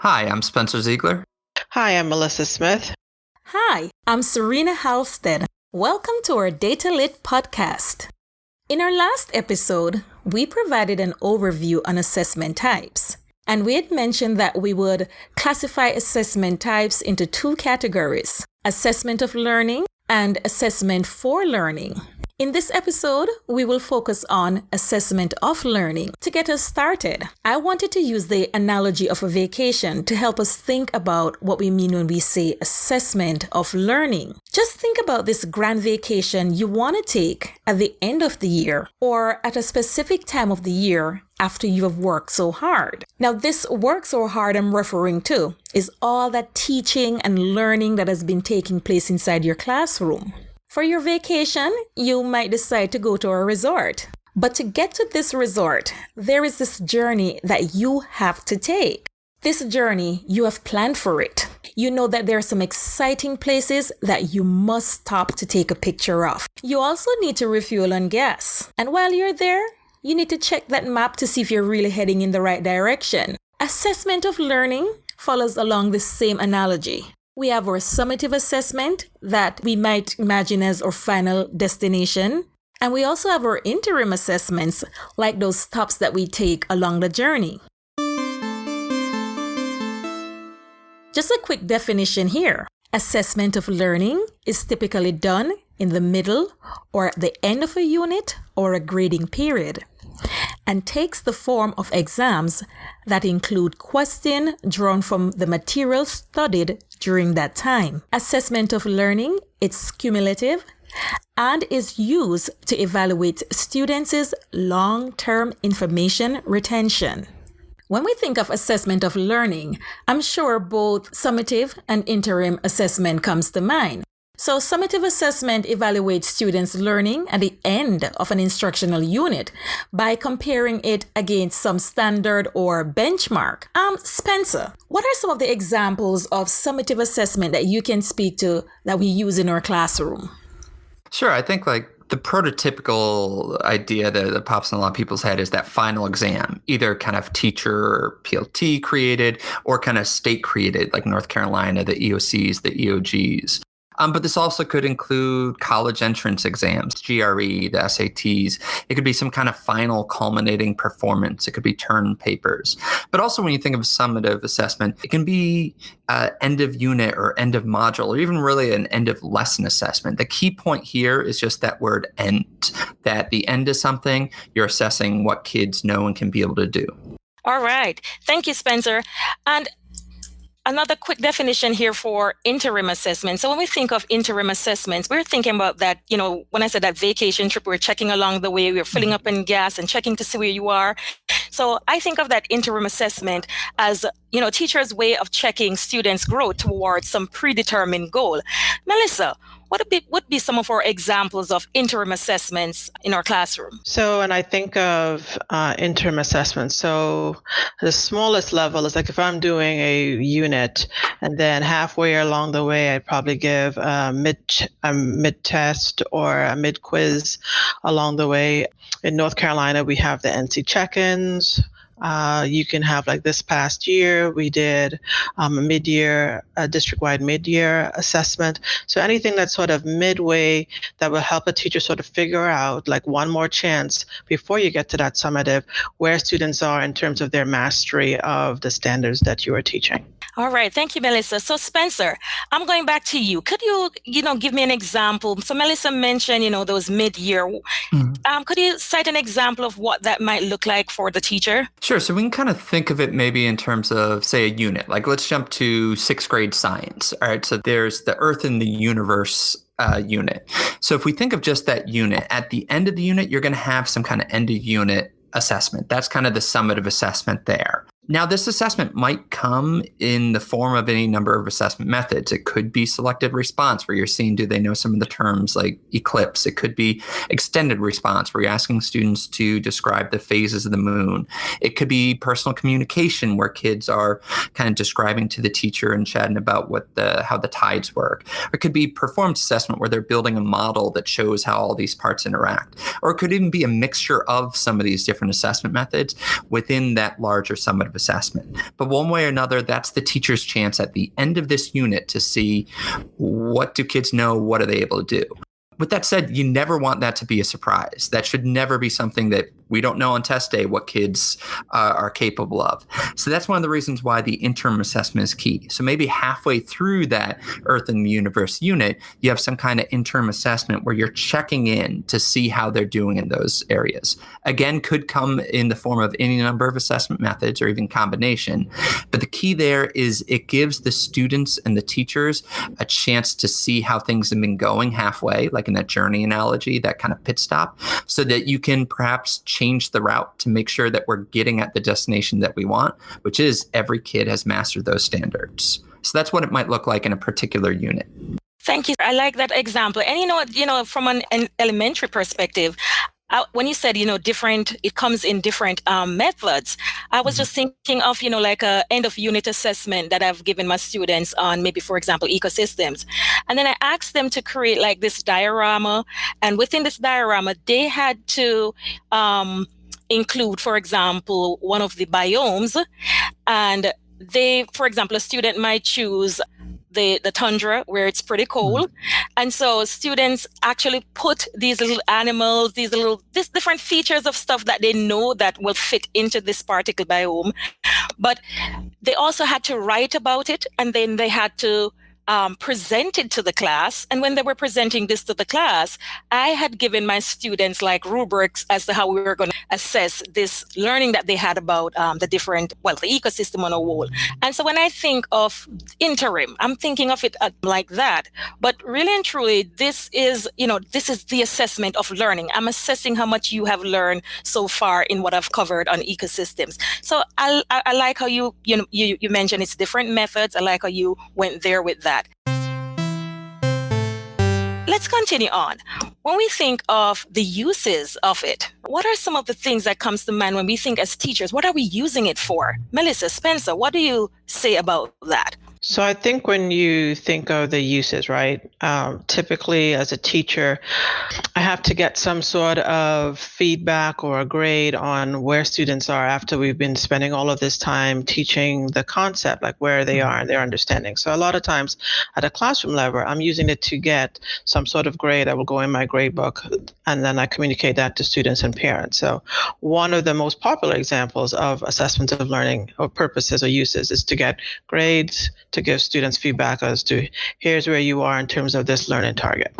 Hi, I'm Spencer Ziegler. Hi, I'm Mellisa Smith. Hi, I'm Serena Halstead. Welcome to our Data Lit podcast. In our last episode, we provided an overview on assessment types, and we had mentioned that we would classify assessment types into two categories: assessment of learning and assessment for learning. In this episode, we will focus on assessment of learning. To get us started, I wanted to use the analogy of a vacation to help us think about what we mean when we say assessment of learning. Just think about this grand vacation you want to take at the end of the year or at a specific time of the year after you have worked so hard. Now, this work so hard I'm referring to is all that teaching and learning that has been taking place inside your classroom. For your vacation, you might decide to go to a resort. But to get to this resort, there is this journey that you have to take. This journey, you have planned for it. You know that there are some exciting places that you must stop to take a picture of. You also need to refuel on gas. And while you're there, you need to check that map to see if you're really heading in the right direction. Assessment of learning follows along the same analogy. We have our summative assessment that we might imagine as our final destination. And we also have our interim assessments, like those stops that we take along the journey. Just a quick definition here. Assessment of learning is typically done in the middle or at the end of a unit or a grading period, and takes the form of exams that include questions drawn from the material studied during that time. Assessment of learning, it's cumulative and is used to evaluate students' long-term information retention. When we think of assessment of learning, I'm sure both summative and interim assessment comes to mind. So summative assessment evaluates students' learning at the end of an instructional unit by comparing it against some standard or benchmark. Spencer, what are some of the examples of summative assessment that you can speak to that we use in our classroom? Sure, I think the prototypical idea that pops in a lot of people's head is that final exam, either kind of teacher or PLT created or kind of state created, like North Carolina, the EOCs, the EOGs. But this also could include college entrance exams, GRE, the SATs. It could be some kind of final culminating performance. It could be term papers. But also when you think of summative assessment, it can be end of unit or end of module, or even really an end of lesson assessment. The key point here is just that word end, that the end of something, you're assessing what kids know and can be able to do. All right. Thank you, Spencer. And another quick definition here for interim assessment. So when we think of interim assessments, we're thinking about that, when I said that vacation trip, we're checking along the way, we're filling up in gas and checking to see where you are. So I think of that interim assessment as, teachers' way of checking students' growth towards some predetermined goal. Mellisa, what would be some of our examples of interim assessments in our classroom? So when I think of interim assessments, so the smallest level is like if I'm doing a unit and then halfway along the way, I'd probably give a mid-test or a mid-quiz along the way. In North Carolina, we have the NC check-ins. You can have, like this past year, we did a district-wide mid-year assessment. So anything that's sort of midway that will help a teacher sort of figure out, like one more chance before you get to that summative, where students are in terms of their mastery of the standards that you are teaching. All right. Thank you, Mellisa. So Spencer, I'm going back to you. Could you, give me an example? So Mellisa mentioned, those mid-year. Could you cite an example of what that might look like for the teacher? Sure. So we can kind of think of it maybe in terms of, say, a unit. Like let's jump to sixth grade science. All right. So there's the Earth and the Universe unit. So if we think of just that unit, at the end of the unit, you're going to have some kind of end of unit assessment. That's kind of the summative assessment there. Now, this assessment might come in the form of any number of assessment methods. It could be selected response, where you're seeing, do they know some of the terms like eclipse? It could be extended response, where you're asking students to describe the phases of the moon. It could be personal communication, where kids are kind of describing to the teacher and chatting about how the tides work. Or it could be performance assessment, where they're building a model that shows how all these parts interact. Or it could even be a mixture of some of these different assessment methods within that larger summative summative assessment. But one way or another, that's the teacher's chance at the end of this unit to see what do kids know, what are they able to do. With that said, you never want that to be a surprise. That should never be something that we don't know on test day what kids are capable of. So that's one of the reasons why the interim assessment is key. So maybe halfway through that Earth and the Universe unit, you have some kind of interim assessment where you're checking in to see how they're doing in those areas. Again, could come in the form of any number of assessment methods or even combination. But the key there is it gives the students and the teachers a chance to see how things have been going halfway, like in that journey analogy, that kind of pit stop, so that you can perhaps change the route to make sure that we're getting at the destination that we want, which is every kid has mastered those standards. So that's what it might look like in a particular unit. Thank you. I like that example. And from an elementary perspective, when you said, different, it comes in different methods. I was just thinking of, like a end of unit assessment that I've given my students on maybe, for example, ecosystems. And then I asked them to create like this diorama. And within this diorama, they had to include, for example, one of the biomes. And for example, a student might choose the tundra where it's pretty cold. And so students actually put these little animals, these different features of stuff that they know that will fit into this particular biome. But they also had to write about it, and then they had to present it to the class. And when they were presenting this to the class, I had given my students like rubrics as to how we were going to assess this learning that they had about the ecosystem on a whole. And so when I think of interim, I'm thinking of it like that. But really and truly, this is the assessment of learning. I'm assessing how much you have learned so far in what I've covered on ecosystems. So I like how you mentioned it's different methods. I like how you went there with that. Let's continue on. When we think of the uses of it, what are some of the things that comes to mind when we think as teachers? What are we using it for? Mellisa, Spencer, what do you say about that? So I think when you think of the uses, right, typically as a teacher, I have to get some sort of feedback or a grade on where students are after we've been spending all of this time teaching the concept, like where they are and their understanding. So a lot of times at a classroom level, I'm using it to get some sort of grade that will go in my grade book, and then I communicate that to students and parents. So one of the most popular examples of assessments of learning or purposes or uses is to get grades, to give students feedback as to here's where you are in terms of this learning target.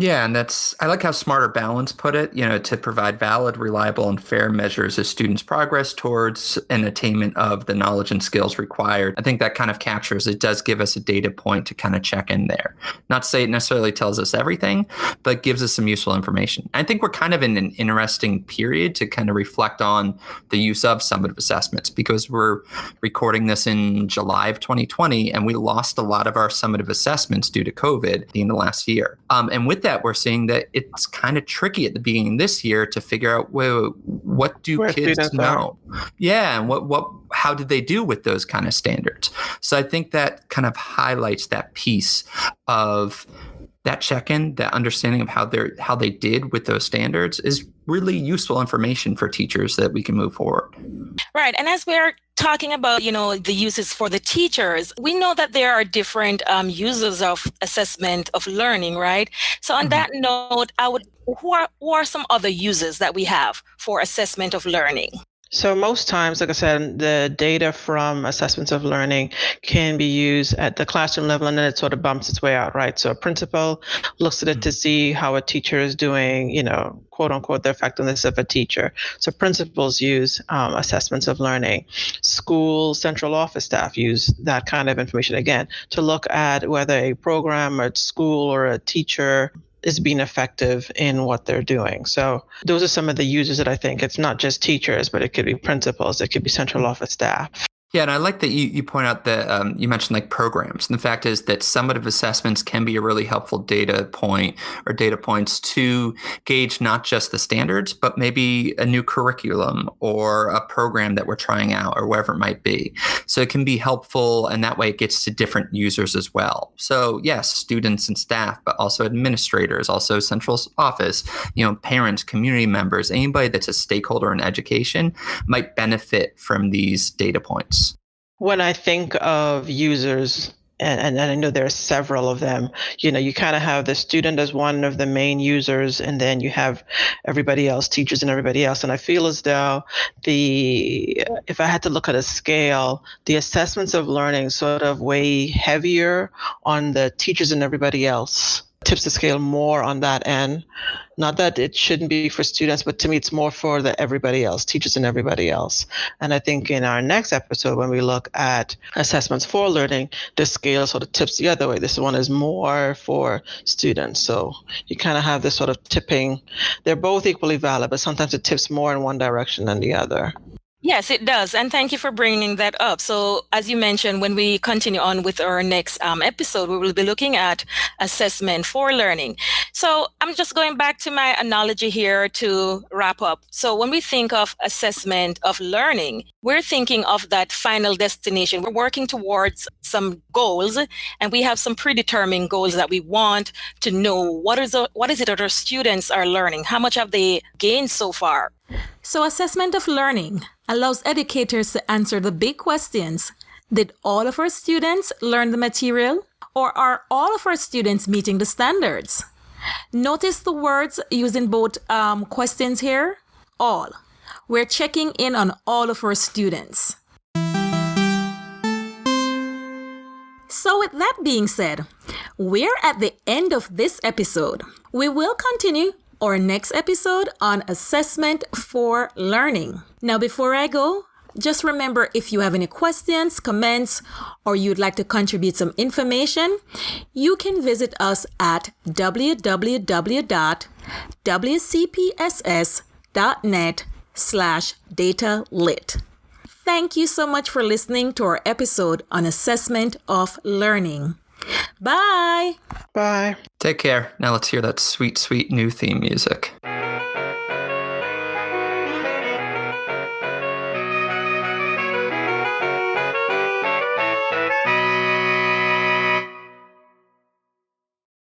Yeah, and I like how Smarter Balance put it, to provide valid, reliable, and fair measures of students' progress towards an attainment of the knowledge and skills required. I think that kind of captures, it does give us a data point to kind of check in there. Not to say it necessarily tells us everything, but gives us some useful information. I think we're kind of in an interesting period to kind of reflect on the use of summative assessments, because we're recording this in July of 2020, and we lost a lot of our summative assessments due to COVID at the end of last year. And with that, we're seeing that it's kind of tricky at the beginning of this year to figure out, what do where kids know? Yeah, and how did they do with those kind of standards? So I think that kind of highlights that piece of that check-in, that understanding of how they did with those standards is really useful information for teachers that we can move forward. Right. And as we're talking about, the uses for the teachers, we know that there are different uses of assessment of learning, right? So on that note, who are some other uses that we have for assessment of learning? So most times, like I said, the data from assessments of learning can be used at the classroom level, and then it sort of bumps its way out, right? So a principal looks at it to see how a teacher is doing, quote unquote, the effectiveness of a teacher. So principals use assessments of learning. School central office staff use that kind of information, again, to look at whether a program or a school or a teacher is being effective in what they're doing. So those are some of the users that I think. It's not just teachers, but it could be principals, it could be central office staff. Yeah, and I like that you point out that you mentioned like programs. And the fact is that summative assessments can be a really helpful data point or data points to gauge not just the standards, but maybe a new curriculum or a program that we're trying out or whatever it might be. So it can be helpful, and that way it gets to different users as well. So yes, students and staff, but also administrators, also central office, parents, community members, anybody that's a stakeholder in education might benefit from these data points. When I think of users, and I know there are several of them, you kind of have the student as one of the main users, and then you have everybody else, teachers and everybody else. And I feel as though if I had to look at a scale, the assessments of learning sort of weigh heavier on the teachers and everybody else. Tips the scale more on that end. Not that it shouldn't be for students, but to me, it's more for the everybody else, teachers and everybody else. And I think in our next episode, when we look at assessments for learning, the scale sort of tips the other way. This one is more for students. So you kind of have this sort of tipping. They're both equally valid, but sometimes it tips more in one direction than the other. Yes, it does. And thank you for bringing that up. So as you mentioned, when we continue on with our next episode, we will be looking at assessment for learning. So I'm just going back to my analogy here to wrap up. So when we think of assessment of learning, we're thinking of that final destination. We're working towards some goals, and we have some predetermined goals that we want to know what is it that our students are learning? How much have they gained so far? So assessment of learning allows educators to answer the big questions. Did all of our students learn the material? Or are all of our students meeting the standards? Notice the words used in both questions here. All. We're checking in on all of our students. So with that being said, we're at the end of this episode. We will continue our next episode on assessment for learning. Now, before I go, just remember, if you have any questions, comments, or you'd like to contribute some information, you can visit us at www.wcpss.net/datalit. Thank you so much for listening to our episode on assessment of learning. Bye. Bye. Take care. Now let's hear that sweet, sweet new theme music.